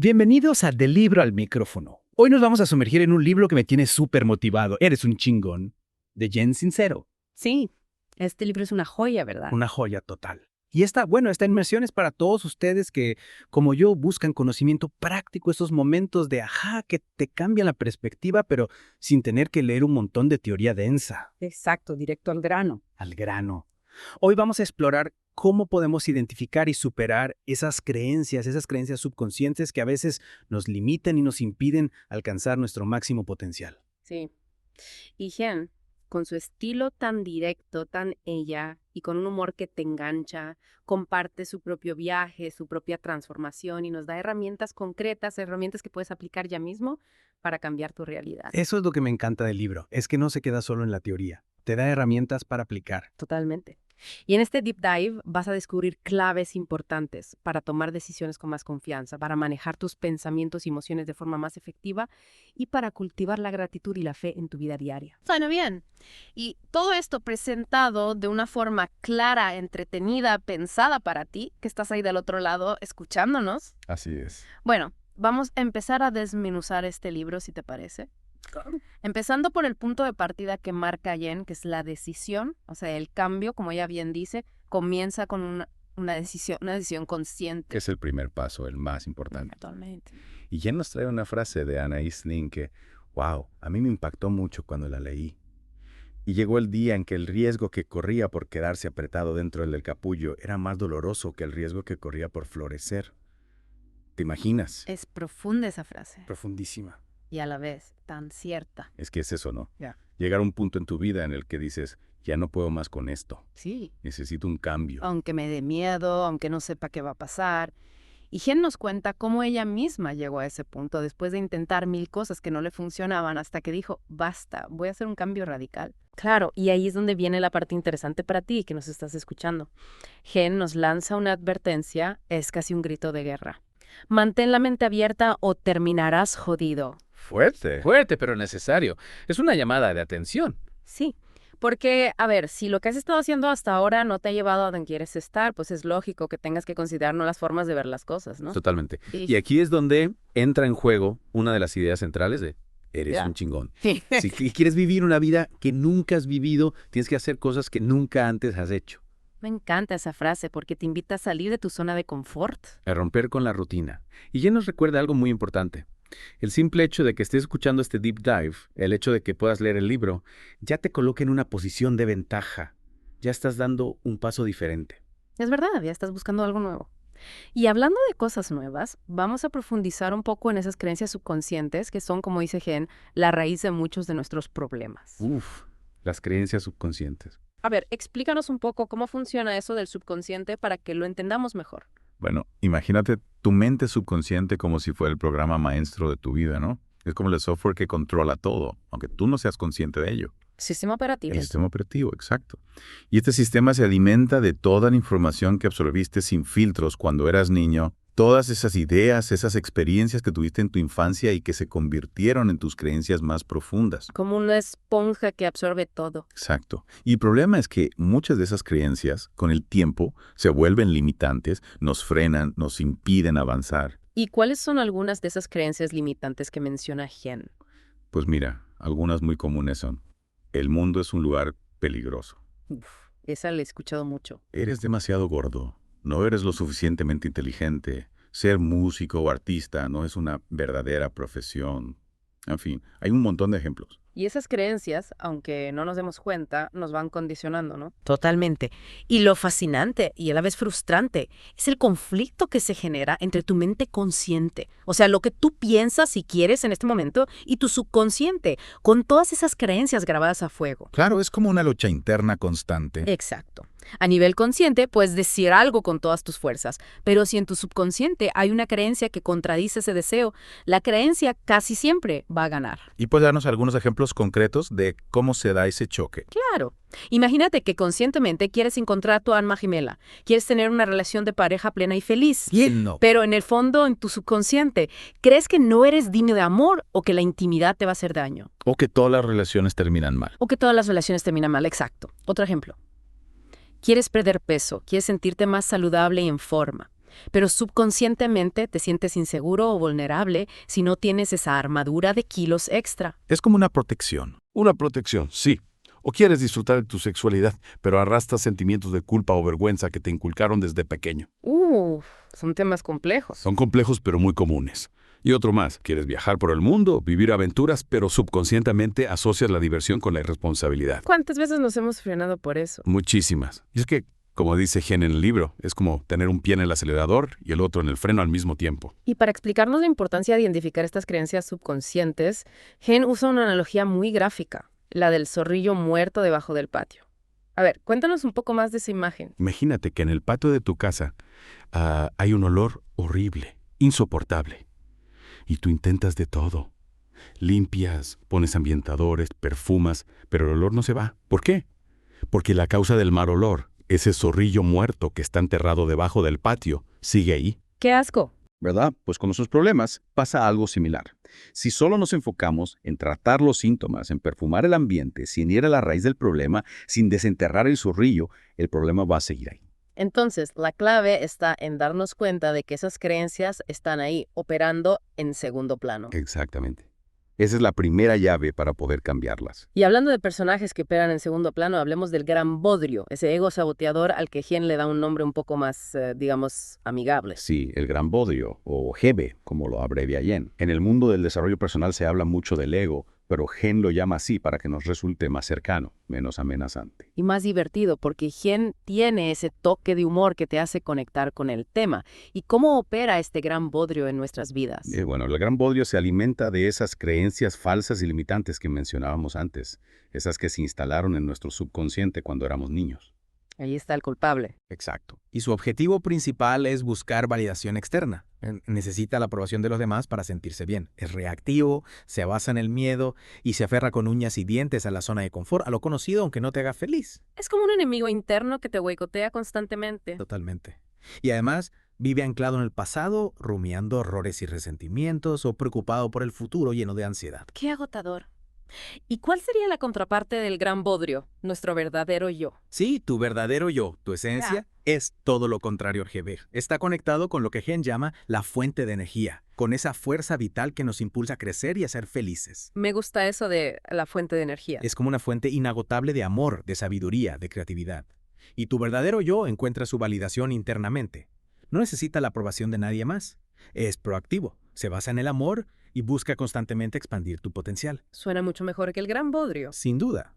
Bienvenidos a Del Libro al Micrófono. Hoy nos vamos a sumergir en un libro que me tiene súper motivado. Eres un chingón, de Jen Sincero. Sí, este libro es una joya, ¿verdad? Una joya total. Y esta inmersión es para todos ustedes que, como yo, buscan conocimiento práctico, esos momentos de ajá que te cambian la perspectiva, pero sin tener que leer un montón de teoría densa. Exacto, directo al grano. Al grano. Hoy vamos a explorar cómo podemos identificar y superar esas creencias subconscientes que a veces nos limitan y nos impiden alcanzar nuestro máximo potencial. Sí. Y Jen, con su estilo tan directo, tan ella, y con un humor que te engancha, comparte su propio viaje, su propia transformación y nos da herramientas concretas, herramientas que puedes aplicar ya mismo para cambiar tu realidad. Eso es lo que me encanta del libro, es que no se queda solo en la teoría, te da herramientas para aplicar. Totalmente. Y en este deep dive vas a descubrir claves importantes para tomar decisiones con más confianza, para manejar tus pensamientos y emociones de forma más efectiva y para cultivar la gratitud y la fe en tu vida diaria. Suena bien. Y todo esto presentado de una forma clara, entretenida, pensada para ti, que estás ahí del otro lado escuchándonos. Así es. Bueno, vamos a empezar a desmenuzar este libro, si te parece. Empezando por el punto de partida que marca Jen, que es la decisión, o sea, el cambio, como ella bien dice, comienza con una decisión consciente. Que es el primer paso, el más importante. Actualmente. Y Jen nos trae una frase de Anais Nin que, wow, a mí me impactó mucho cuando la leí. Y llegó el día en que el riesgo que corría por quedarse apretado dentro del capullo era más doloroso que el riesgo que corría por florecer. ¿Te imaginas? Es profunda esa frase. Profundísima. Y a la vez tan cierta. Es que es eso, ¿no? Ya. Llegar a un punto en tu vida en el que dices, ya no puedo más con esto. Sí. Necesito un cambio. Aunque me dé miedo, aunque no sepa qué va a pasar. Y Jen nos cuenta cómo ella misma llegó a ese punto después de intentar 1000 cosas que no le funcionaban hasta que dijo, basta, voy a hacer un cambio radical. Claro, y ahí es donde viene la parte interesante para ti que nos estás escuchando. Jen nos lanza una advertencia, es casi un grito de guerra. Mantén la mente abierta o terminarás jodido. Fuerte. Fuerte, pero necesario. Es una llamada de atención. Sí, porque, a ver, si lo que has estado haciendo hasta ahora no te ha llevado a donde quieres estar, pues es lógico que tengas que considerar nuevas formas de ver las cosas, ¿no? Totalmente. Sí. Y aquí es donde entra en juego una de las ideas centrales de eres Ya. un chingón. Sí. Si quieres vivir una vida que nunca has vivido, tienes que hacer cosas que nunca antes has hecho. Me encanta esa frase porque te invita a salir de tu zona de confort. A romper con la rutina. Y ya nos recuerda algo muy importante. El simple hecho de que estés escuchando este deep dive, el hecho de que puedas leer el libro, ya te coloca en una posición de ventaja. Ya estás dando un paso diferente. Es verdad, ya estás buscando algo nuevo. Y hablando de cosas nuevas, vamos a profundizar un poco en esas creencias subconscientes que son, como dice Jen, la raíz de muchos de nuestros problemas. Las creencias subconscientes. A ver, explícanos un poco cómo funciona eso del subconsciente para que lo entendamos mejor. Bueno, imagínate tu mente subconsciente como si fuera el programa maestro de tu vida, ¿no? Es como el software que controla todo, aunque tú no seas consciente de ello. Sistema operativo. El sistema operativo, exacto. Y este sistema se alimenta de toda la información que absorbiste sin filtros cuando eras niño, todas esas ideas, esas experiencias que tuviste en tu infancia y que se convirtieron en tus creencias más profundas. Como una esponja que absorbe todo. Exacto. Y el problema es que muchas de esas creencias, con el tiempo, se vuelven limitantes, nos frenan, nos impiden avanzar. ¿Y cuáles son algunas de esas creencias limitantes que menciona Jen? Pues mira, algunas muy comunes son: el mundo es un lugar peligroso. Esa la he escuchado mucho. Eres demasiado gordo. No eres lo suficientemente inteligente. Ser músico o artista no es una verdadera profesión. En fin, hay un montón de ejemplos. Y esas creencias, aunque no nos demos cuenta, nos van condicionando, ¿no? Totalmente. Y lo fascinante y a la vez frustrante es el conflicto que se genera entre tu mente consciente, o sea, lo que tú piensas y quieres en este momento, y tu subconsciente, con todas esas creencias grabadas a fuego. Claro, es como una lucha interna constante. Exacto. A nivel consciente, puedes decir algo con todas tus fuerzas, pero si en tu subconsciente hay una creencia que contradice ese deseo, la creencia casi siempre va a ganar. ¿Y puedes darnos algunos ejemplos concretos de cómo se da ese choque? Claro. Imagínate que conscientemente quieres encontrar tu alma gemela, quieres tener una relación de pareja plena y feliz. ¿Quién no? Pero en el fondo, en tu subconsciente, crees que no eres digno de amor o que la intimidad te va a hacer daño. O que todas las relaciones terminan mal. O que todas las relaciones terminan mal, exacto. Otro ejemplo. Quieres perder peso, quieres sentirte más saludable y en forma. Pero subconscientemente te sientes inseguro o vulnerable si no tienes esa armadura de kilos extra. Es como una protección. Una protección, sí. O quieres disfrutar de tu sexualidad, pero arrastras sentimientos de culpa o vergüenza que te inculcaron desde pequeño. Son temas complejos. Son complejos pero muy comunes. Y otro más, quieres viajar por el mundo, vivir aventuras, pero subconscientemente asocias la diversión con la irresponsabilidad. ¿Cuántas veces nos hemos frenado por eso? Muchísimas. Y es que, como dice Gen en el libro, es como tener un pie en el acelerador y el otro en el freno al mismo tiempo. Y para explicarnos la importancia de identificar estas creencias subconscientes, Gen usa una analogía muy gráfica, la del zorrillo muerto debajo del patio. A ver, cuéntanos un poco más de esa imagen. Imagínate que en el patio de tu casa hay un olor horrible, insoportable. Y tú intentas de todo. Limpias, pones ambientadores, perfumas, pero el olor no se va. ¿Por qué? Porque la causa del mal olor, ese zorrillo muerto que está enterrado debajo del patio, sigue ahí. ¡Qué asco! ¿Verdad? Pues con nuestros problemas pasa algo similar. Si solo nos enfocamos en tratar los síntomas, en perfumar el ambiente, sin ir a la raíz del problema, sin desenterrar el zorrillo, el problema va a seguir ahí. Entonces, la clave está en darnos cuenta de que esas creencias están ahí, operando en segundo plano. Exactamente. Esa es la primera llave para poder cambiarlas. Y hablando de personajes que operan en segundo plano, hablemos del gran Bodrio, ese ego saboteador al que Gen le da un nombre un poco más, digamos, amigable. Sí, el gran Bodrio, o Hebe, como lo abrevia Yen. En el mundo del desarrollo personal se habla mucho del ego, pero Gen lo llama así para que nos resulte más cercano, menos amenazante. Y más divertido, porque Gen tiene ese toque de humor que te hace conectar con el tema. ¿Y cómo opera este gran Bodrio en nuestras vidas? Bueno, el gran Bodrio se alimenta de esas creencias falsas y limitantes que mencionábamos antes, esas que se instalaron en nuestro subconsciente cuando éramos niños. Ahí está el culpable. Exacto. Y su objetivo principal es buscar validación externa. Necesita la aprobación de los demás para sentirse bien. Es reactivo, se basa en el miedo y se aferra con uñas y dientes a la zona de confort, a lo conocido aunque no te haga feliz. Es como un enemigo interno que te boicotea constantemente. Totalmente. Y además vive anclado en el pasado, rumiando errores y resentimientos o preocupado por el futuro lleno de ansiedad. Qué agotador. ¿Y cuál sería la contraparte del gran Bodrio, nuestro verdadero yo? Sí, tu verdadero yo, tu esencia, es todo lo contrario al GB. Está conectado con lo que Gen llama la fuente de energía, con esa fuerza vital que nos impulsa a crecer y a ser felices. Me gusta eso de la fuente de energía. Es como una fuente inagotable de amor, de sabiduría, de creatividad. Y tu verdadero yo encuentra su validación internamente. No necesita la aprobación de nadie más. Es proactivo, se basa en el amor y busca constantemente expandir tu potencial. Suena mucho mejor que el gran Bodrio. Sin duda.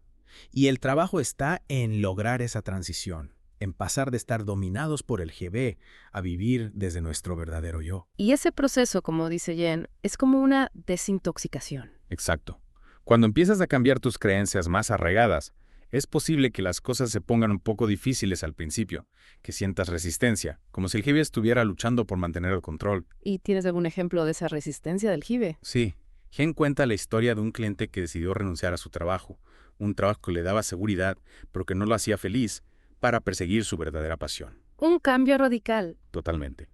Y el trabajo está en lograr esa transición, en pasar de estar dominados por el GB a vivir desde nuestro verdadero yo. Y ese proceso, como dice Jen, es como una desintoxicación. Exacto. Cuando empiezas a cambiar tus creencias más arraigadas, es posible que las cosas se pongan un poco difíciles al principio, que sientas resistencia, como si el jibe estuviera luchando por mantener el control. ¿Y tienes algún ejemplo de esa resistencia del jibe? Sí, Gen cuenta la historia de un cliente que decidió renunciar a su trabajo, un trabajo que le daba seguridad, pero que no lo hacía feliz, para perseguir su verdadera pasión. Un cambio radical. Totalmente.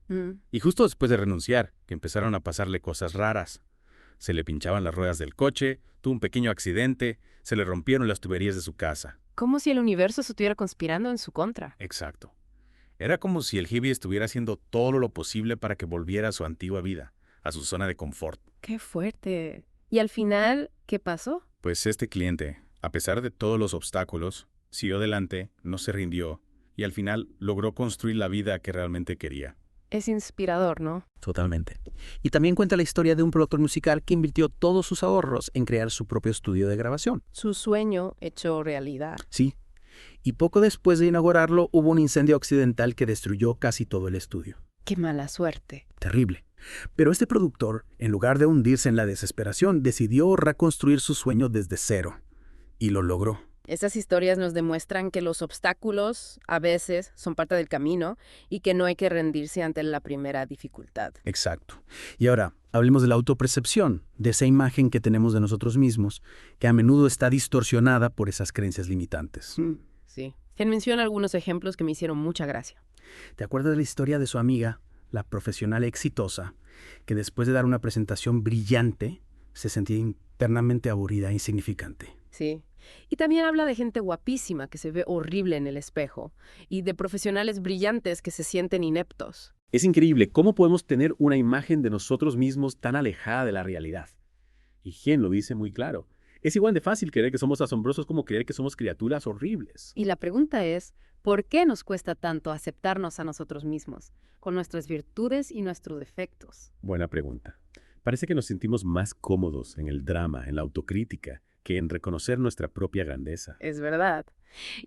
Y justo después de renunciar, que empezaron a pasarle cosas raras. Se le pinchaban las ruedas del coche, tuvo un pequeño accidente, se le rompieron las tuberías de su casa. Como si el universo estuviera conspirando en su contra. Exacto. Era como si el hippie estuviera haciendo todo lo posible para que volviera a su antigua vida, a su zona de confort. ¡Qué fuerte! ¿Y al final qué pasó? Pues este cliente, a pesar de todos los obstáculos, siguió adelante, no se rindió, y al final logró construir la vida que realmente quería. Es inspirador, ¿no? Totalmente. Y también cuenta la historia de un productor musical que invirtió todos sus ahorros en crear su propio estudio de grabación. Su sueño hecho realidad. Sí. Y poco después de inaugurarlo hubo un incendio accidental que destruyó casi todo el estudio. ¡Qué mala suerte! Terrible. Pero este productor, en lugar de hundirse en la desesperación, decidió reconstruir su sueño desde cero. Y lo logró. Esas historias nos demuestran que los obstáculos a veces son parte del camino y que no hay que rendirse ante la primera dificultad. Exacto. Y ahora, hablemos de la autopercepción, de esa imagen que tenemos de nosotros mismos, que a menudo está distorsionada por esas creencias limitantes. Sí. Gen menciona algunos ejemplos que me hicieron mucha gracia. ¿Te acuerdas de la historia de su amiga, la profesional exitosa, que después de dar una presentación brillante, se sentía internamente aburrida e insignificante? Sí. Y también habla de gente guapísima que se ve horrible en el espejo y de profesionales brillantes que se sienten ineptos. Es increíble cómo podemos tener una imagen de nosotros mismos tan alejada de la realidad. Y Gen lo dice muy claro. Es igual de fácil creer que somos asombrosos como creer que somos criaturas horribles. Y la pregunta es, ¿por qué nos cuesta tanto aceptarnos a nosotros mismos, con nuestras virtudes y nuestros defectos? Buena pregunta. Parece que nos sentimos más cómodos en el drama, en la autocrítica, que en reconocer nuestra propia grandeza. Es verdad.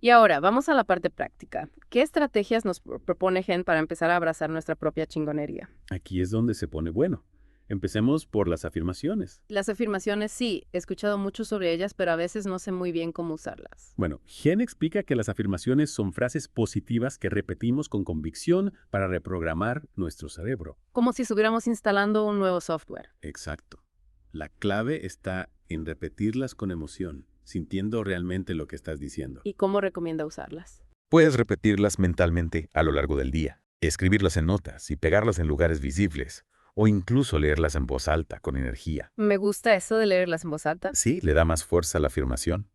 Y ahora, vamos a la parte práctica. ¿Qué estrategias nos propone Gen para empezar a abrazar nuestra propia chingonería? Aquí es donde se pone bueno. Empecemos por las afirmaciones. Las afirmaciones sí, he escuchado mucho sobre ellas, pero a veces no sé muy bien cómo usarlas. Bueno, Gen explica que las afirmaciones son frases positivas que repetimos con convicción para reprogramar nuestro cerebro. Como si estuviéramos instalando un nuevo software. Exacto. La clave está en repetirlas con emoción, sintiendo realmente lo que estás diciendo. ¿Y cómo recomienda usarlas? Puedes repetirlas mentalmente a lo largo del día, escribirlas en notas y pegarlas en lugares visibles, o incluso leerlas en voz alta, con energía. Me gusta eso de leerlas en voz alta. Sí, le da más fuerza a la afirmación.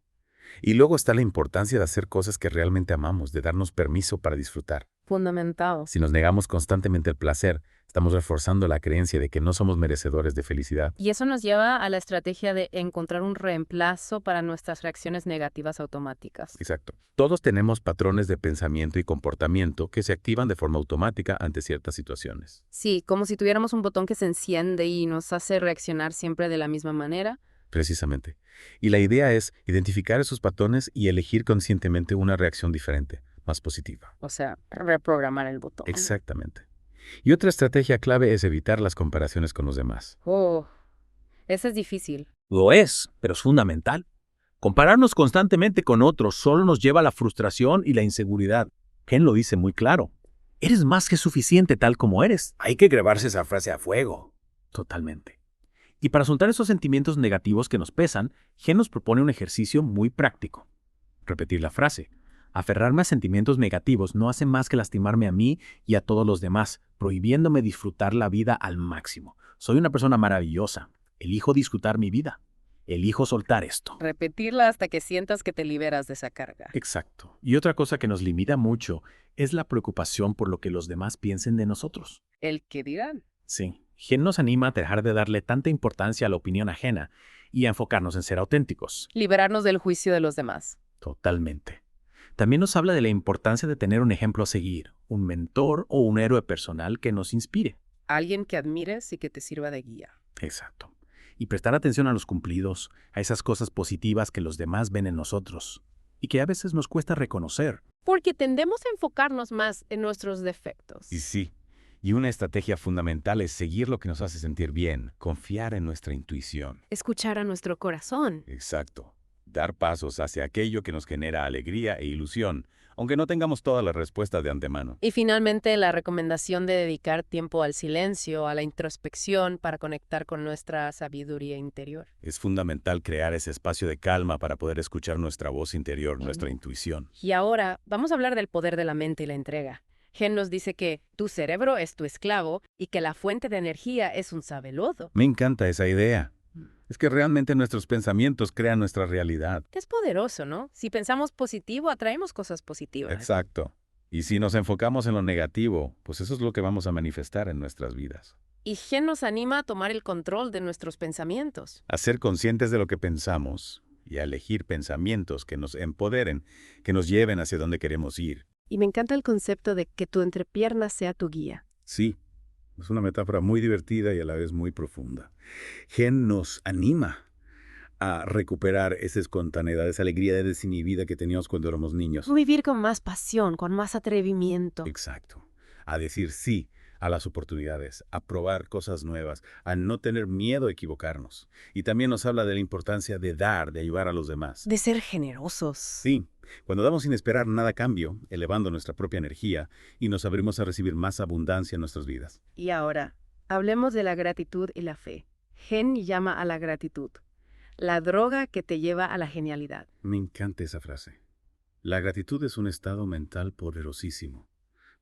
Y luego está la importancia de hacer cosas que realmente amamos, de darnos permiso para disfrutar. Fundamentado. Si nos negamos constantemente el placer, estamos reforzando la creencia de que no somos merecedores de felicidad. Y eso nos lleva a la estrategia de encontrar un reemplazo para nuestras reacciones negativas automáticas. Exacto. Todos tenemos patrones de pensamiento y comportamiento que se activan de forma automática ante ciertas situaciones. Sí, como si tuviéramos un botón que se enciende y nos hace reaccionar siempre de la misma manera. Precisamente. Y la idea es identificar esos patrones y elegir conscientemente una reacción diferente, más positiva. O sea, reprogramar el botón. Exactamente. Y otra estrategia clave es evitar las comparaciones con los demás. Oh, eso es difícil. Lo es, pero es fundamental. Compararnos constantemente con otros solo nos lleva a la frustración y la inseguridad. Gen lo dice muy claro. Eres más que suficiente tal como eres. Hay que grabarse esa frase a fuego. Totalmente. Y para soltar esos sentimientos negativos que nos pesan, Gen nos propone un ejercicio muy práctico. Repetir la frase. Aferrarme a sentimientos negativos no hace más que lastimarme a mí y a todos los demás, prohibiéndome disfrutar la vida al máximo. Soy una persona maravillosa. Elijo disfrutar mi vida. Elijo soltar esto. Repetirla hasta que sientas que te liberas de esa carga. Exacto. Y otra cosa que nos limita mucho es la preocupación por lo que los demás piensen de nosotros. ¿El qué dirán? Sí. Gen nos anima a dejar de darle tanta importancia a la opinión ajena y a enfocarnos en ser auténticos. Liberarnos del juicio de los demás. Totalmente. También nos habla de la importancia de tener un ejemplo a seguir, un mentor o un héroe personal que nos inspire. Alguien que admires y que te sirva de guía. Exacto. Y prestar atención a los cumplidos, a esas cosas positivas que los demás ven en nosotros y que a veces nos cuesta reconocer. Porque tendemos a enfocarnos más en nuestros defectos. Y sí, y una estrategia fundamental es seguir lo que nos hace sentir bien, confiar en nuestra intuición. Escuchar a nuestro corazón. Exacto. Dar pasos hacia aquello que nos genera alegría e ilusión, aunque no tengamos todas las respuestas de antemano. Y finalmente, la recomendación de dedicar tiempo al silencio, a la introspección, para conectar con nuestra sabiduría interior. Es fundamental crear ese espacio de calma para poder escuchar nuestra voz interior, nuestra intuición. Y ahora, vamos a hablar del poder de la mente y la entrega. Gen nos dice que tu cerebro es tu esclavo y que la fuente de energía es un sabelodo. Me encanta esa idea. Es que realmente nuestros pensamientos crean nuestra realidad. Es poderoso, ¿no? Si pensamos positivo, atraemos cosas positivas. Exacto. Y si nos enfocamos en lo negativo, pues eso es lo que vamos a manifestar en nuestras vidas. Y Gen nos anima a tomar el control de nuestros pensamientos. A ser conscientes de lo que pensamos y a elegir pensamientos que nos empoderen, que nos lleven hacia donde queremos ir. Y me encanta el concepto de que tu entrepierna sea tu guía. Sí, es una metáfora muy divertida y a la vez muy profunda. Gen nos anima a recuperar esa espontaneidad, esa alegría desinhibida que teníamos cuando éramos niños. Vivir con más pasión, con más atrevimiento. Exacto. A decir sí a las oportunidades, a probar cosas nuevas, a no tener miedo a equivocarnos. Y también nos habla de la importancia de dar, de ayudar a los demás. De ser generosos. Sí, cuando damos sin esperar nada a cambio, elevando nuestra propia energía y nos abrimos a recibir más abundancia en nuestras vidas. Y ahora, hablemos de la gratitud y la fe. Gen llama a la gratitud la droga que te lleva a la genialidad. Me encanta esa frase. La gratitud es un estado mental poderosísimo.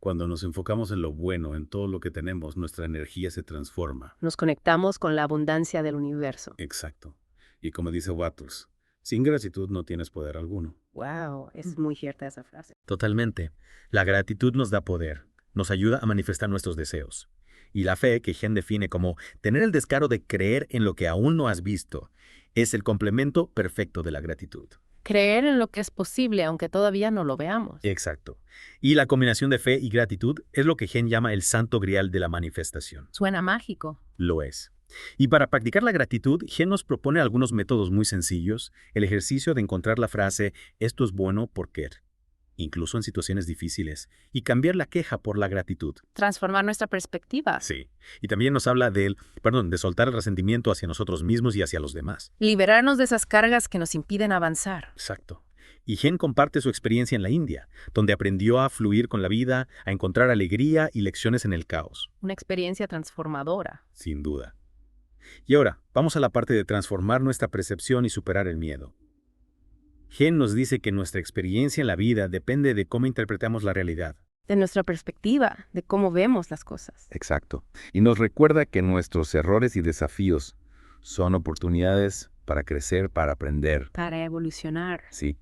Cuando nos enfocamos en lo bueno, en todo lo que tenemos, nuestra energía se transforma. Nos conectamos con la abundancia del universo. Exacto. Y como dice Wattles, sin gratitud no tienes poder alguno. Wow, es muy cierta esa frase. Totalmente. La gratitud nos da poder. nos ayuda a manifestar nuestros deseos. Y la fe, que Gen define como tener el descaro de creer en lo que aún no has visto, es el complemento perfecto de la gratitud. Creer en lo que es posible, aunque todavía no lo veamos. Exacto. Y la combinación de fe y gratitud es lo que Gen llama el santo grial de la manifestación. Suena mágico. Lo es. Y para practicar la gratitud, Gen nos propone algunos métodos muy sencillos, el ejercicio de encontrar la frase «esto es bueno porque», incluso en situaciones difíciles, y cambiar la queja por la gratitud. Transformar nuestra perspectiva. Sí. Y también nos habla de soltar el resentimiento hacia nosotros mismos y hacia los demás. Liberarnos de esas cargas que nos impiden avanzar. Exacto. Y Gen comparte su experiencia en la India, donde aprendió a fluir con la vida, a encontrar alegría y lecciones en el caos. Una experiencia transformadora. Sin duda. Y ahora, vamos a la parte de transformar nuestra percepción y superar el miedo. Gen nos dice que nuestra experiencia en la vida depende de cómo interpretamos la realidad. De nuestra perspectiva, de cómo vemos las cosas. Exacto. Y nos recuerda que nuestros errores y desafíos son oportunidades para crecer, para aprender. Para evolucionar. Sí.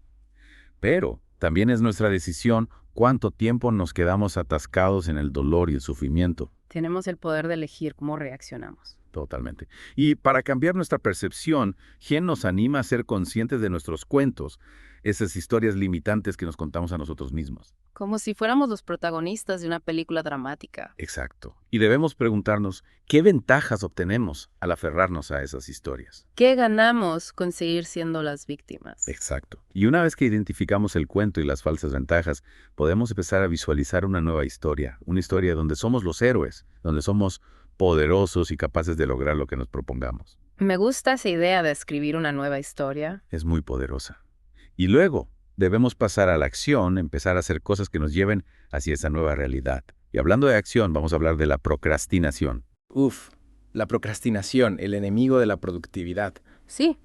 Pero también es nuestra decisión cuánto tiempo nos quedamos atascados en el dolor y el sufrimiento. Tenemos el poder de elegir cómo reaccionamos. Totalmente. Y para cambiar nuestra percepción, Gen nos anima a ser conscientes de nuestros cuentos, esas historias limitantes que nos contamos a nosotros mismos. Como si fuéramos los protagonistas de una película dramática. Exacto. Y debemos preguntarnos, ¿qué ventajas obtenemos al aferrarnos a esas historias? ¿Qué ganamos con seguir siendo las víctimas? Exacto. Y una vez que identificamos el cuento y las falsas ventajas, podemos empezar a visualizar una nueva historia, una historia donde somos los héroes, donde somos poderosos y capaces de lograr lo que nos propongamos. Me gusta esa idea de escribir una nueva historia. Es muy poderosa. Y luego, debemos pasar a la acción, empezar a hacer cosas que nos lleven hacia esa nueva realidad. Y hablando de acción, vamos a hablar de la procrastinación. La procrastinación, el enemigo de la productividad. Sí,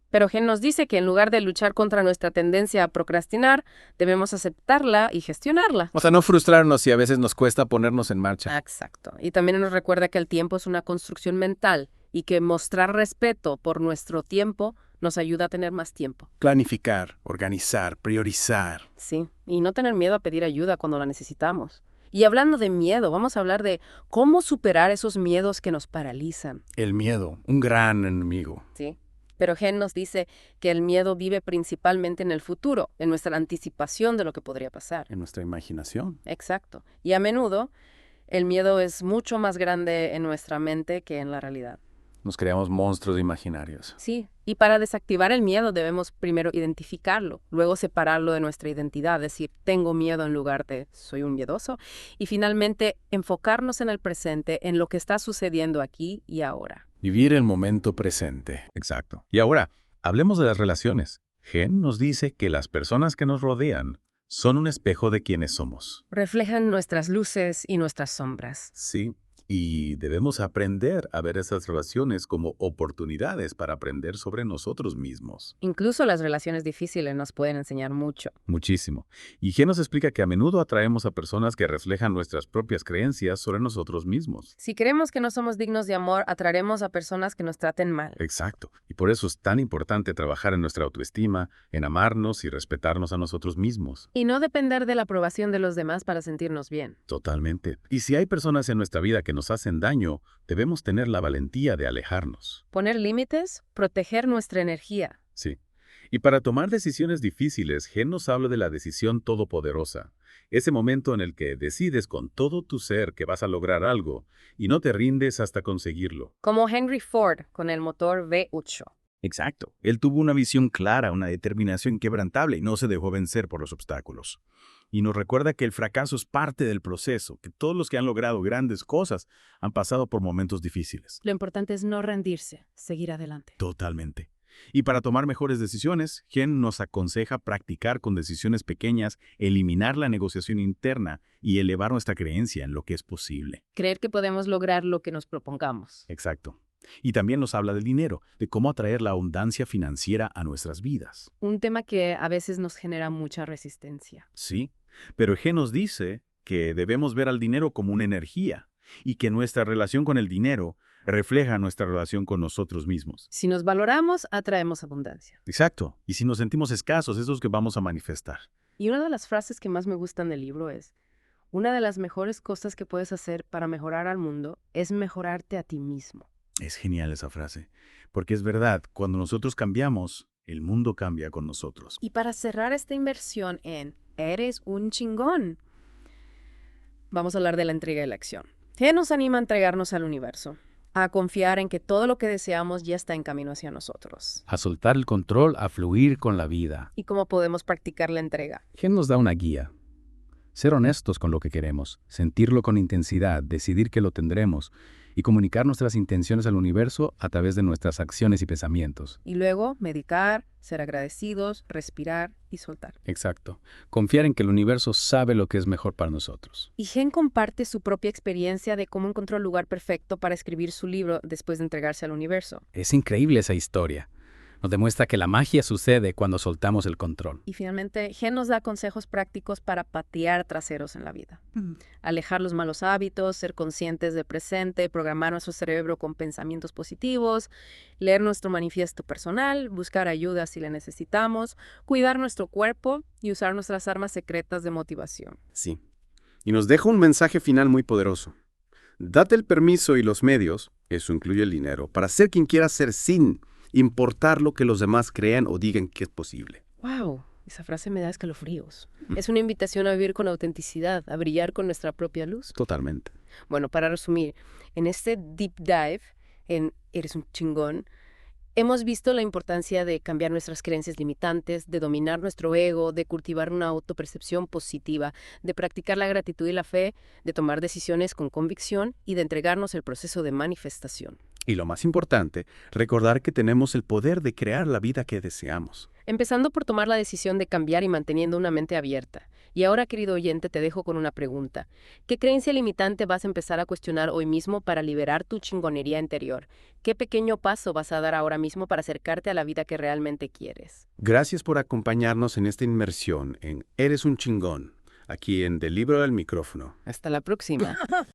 pero Gen nos dice que en lugar de luchar contra nuestra tendencia a procrastinar, debemos aceptarla y gestionarla. O sea, no frustrarnos si a veces nos cuesta ponernos en marcha. Exacto. Y también nos recuerda que el tiempo es una construcción mental y que mostrar respeto por nuestro tiempo nos ayuda a tener más tiempo. Planificar, organizar, priorizar. Sí, y no tener miedo a pedir ayuda cuando la necesitamos. Y hablando de miedo, vamos a hablar de cómo superar esos miedos que nos paralizan. El miedo, un gran enemigo. Sí. Pero Gen nos dice que el miedo vive principalmente en el futuro, en nuestra anticipación de lo que podría pasar. En nuestra imaginación. Exacto. Y a menudo, el miedo es mucho más grande en nuestra mente que en la realidad. Nos creamos monstruos imaginarios. Sí, y para desactivar el miedo debemos primero identificarlo, luego separarlo de nuestra identidad, decir, tengo miedo en lugar de soy un miedoso, y finalmente enfocarnos en el presente, en lo que está sucediendo aquí y ahora. Vivir el momento presente. Exacto. Y ahora, hablemos de las relaciones. Gen nos dice que las personas que nos rodean son un espejo de quienes somos. Reflejan nuestras luces y nuestras sombras. Sí. Y debemos aprender a ver esas relaciones como oportunidades para aprender sobre nosotros mismos. Incluso las relaciones difíciles nos pueden enseñar mucho. Muchísimo. Y Gen nos explica que a menudo atraemos a personas que reflejan nuestras propias creencias sobre nosotros mismos. Si creemos que no somos dignos de amor, atraeremos a personas que nos traten mal. Exacto. Y por eso es tan importante trabajar en nuestra autoestima, en amarnos y respetarnos a nosotros mismos. Y no depender de la aprobación de los demás para sentirnos bien. Totalmente. Y si hay personas en nuestra vida que nos hacen daño, debemos tener la valentía de alejarnos. Poner límites, proteger nuestra energía. Sí. Y para tomar decisiones difíciles, Gen nos habla de la decisión todopoderosa. Ese momento en el que decides con todo tu ser que vas a lograr algo y no te rindes hasta conseguirlo. Como Henry Ford con el motor V8. Exacto. Él tuvo una visión clara, una determinación inquebrantable y no se dejó vencer por los obstáculos. Y nos recuerda que el fracaso es parte del proceso, que todos los que han logrado grandes cosas han pasado por momentos difíciles. Lo importante es no rendirse, seguir adelante. Totalmente. Y para tomar mejores decisiones, Gen nos aconseja practicar con decisiones pequeñas, eliminar la negociación interna y elevar nuestra creencia en lo que es posible. Creer que podemos lograr lo que nos propongamos. Exacto. Y también nos habla del dinero, de cómo atraer la abundancia financiera a nuestras vidas. Un tema que a veces nos genera mucha resistencia. Sí, pero Gen nos dice que debemos ver al dinero como una energía y que nuestra relación con el dinero refleja nuestra relación con nosotros mismos. Si nos valoramos, atraemos abundancia. Exacto. Y si nos sentimos escasos, eso es lo que vamos a manifestar. Y una de las frases que más me gustan del libro es, Una de las mejores cosas que puedes hacer para mejorar al mundo es mejorarte a ti mismo. Es genial esa frase, porque es verdad, cuando nosotros cambiamos, el mundo cambia con nosotros. Y para cerrar esta inversión en Eres un chingón, vamos a hablar de la entrega y la acción. ¿Qué nos anima a entregarnos al universo? A confiar en que todo lo que deseamos ya está en camino hacia nosotros. A soltar el control, a fluir con la vida. ¿Y cómo podemos practicar la entrega? Gen nos da una guía. Ser honestos con lo que queremos, sentirlo con intensidad, decidir que lo tendremos y comunicar nuestras intenciones al universo a través de nuestras acciones y pensamientos. Y luego, meditar, ser agradecidos, respirar y soltar. Exacto. Confiar en que el universo sabe lo que es mejor para nosotros. Y Gen comparte su propia experiencia de cómo encontró el lugar perfecto para escribir su libro después de entregarse al universo. Es increíble esa historia. Nos demuestra que la magia sucede cuando soltamos el control. Y finalmente, Gen nos da consejos prácticos para patear traseros en la vida. Alejar los malos hábitos, ser conscientes del presente, programar nuestro cerebro con pensamientos positivos, leer nuestro manifiesto personal, buscar ayuda si la necesitamos, cuidar nuestro cuerpo y usar nuestras armas secretas de motivación. Sí. Y nos deja un mensaje final muy poderoso. Date el permiso y los medios, eso incluye el dinero, para ser quien quieras ser sin importar lo que los demás crean o digan que es posible. ¡Wow! Esa frase me da escalofríos. Es una invitación a vivir con autenticidad, a brillar con nuestra propia luz. Totalmente. Bueno, para resumir, en este deep dive, en Eres un chingón, hemos visto la importancia de cambiar nuestras creencias limitantes, de dominar nuestro ego, de cultivar una autopercepción positiva, de practicar la gratitud y la fe, de tomar decisiones con convicción y de entregarnos el proceso de manifestación. Y lo más importante, recordar que tenemos el poder de crear la vida que deseamos. Empezando por tomar la decisión de cambiar y manteniendo una mente abierta. Y ahora, querido oyente, te dejo con una pregunta. ¿Qué creencia limitante vas a empezar a cuestionar hoy mismo para liberar tu chingonería interior? ¿Qué pequeño paso vas a dar ahora mismo para acercarte a la vida que realmente quieres? Gracias por acompañarnos en esta inmersión en Eres un chingón, aquí en Del Libro del Micrófono. Hasta la próxima.